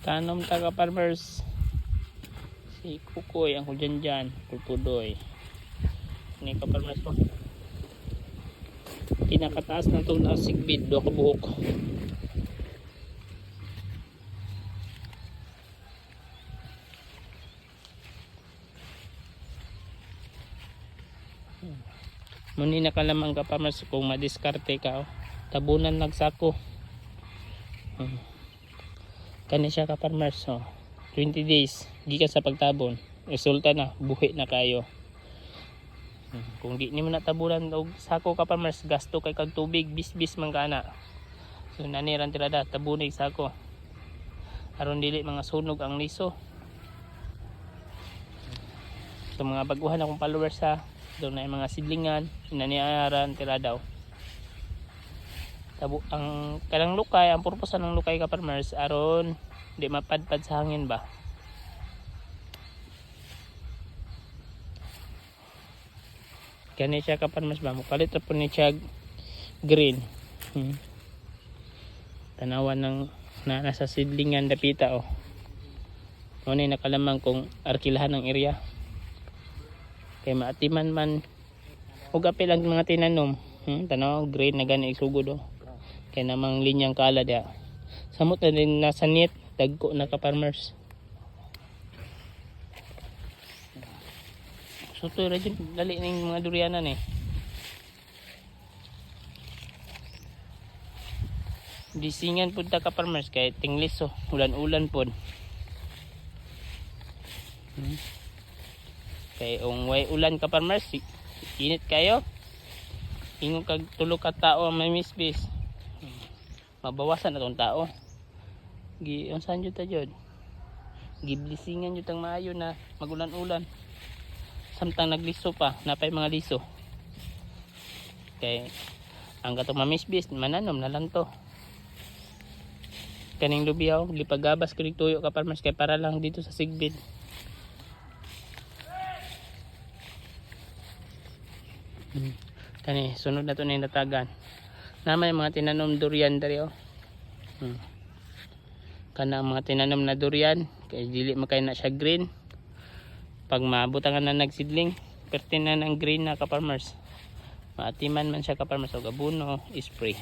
Nakanom taga farmers. Si Kukoy ang dyan Pulpudoy. Ini ka farmers po. Pinakataas na ito na sigbid. Do ka buhok. Muni nakalamang ka farmers kung madiskarte ka. Tabunan nagsako. Kani siya ka farmers. 20 days. Gikan sa pagtabon. Resulta na. Buhi na kayo. Kung di mo natabunan og sako ka farmers, gasto kay kag tubig. Bis man kana. So naniran tirada. Tabunig sako. Aron dili mga sunog ang liso. So mga baguhan akong followers sa doon na yung mga sidlingan, inaniaran, tira daw. Tabo, ang kanang lukay, ang purpose ng lukay ka farmers, aron di mapadpad sa hangin ba. Kani siya ka farmers ba, mukalit po ni siya green. Tanawan ng nasa sidlingan dapita o. Ano yung nakalamang kung arkilahan ng area. Kay maatiman man ug apil ang mga tinanom. Tanaw green na gani isugod o. Kay namang linyang kala dia. Samot na din nasa net dagko na ka farmers. So to radyo dali ning mga durianan eh. Disingan pud ta ka farmers kay tinglis o ulan-ulan pud. Kay way ulan ka farmers, init kayo. Ingon kag tulo ka tao ang may misbis. Mabawasan na tong tao. Unsan jud ta jud? Giblisingan jud tang maayo na magulan-ulan. Samtang nagliso pa, napay mga liso. Kay ang katong mamisbis mananom na lang to. Kaning lubiyaw, gipagabas ko tuyo ka farmers kay para lang dito sa sigbid. Kani sunod na to na natagan. Naman yung mga tinanom durian dari oh. Kana ang mga tinanom na durian kay dili makay na siya green. Pag maabutangan na nagsidling, pertinan ang green na ka farmers. Maatiman man siya ka farmers og abono, spray.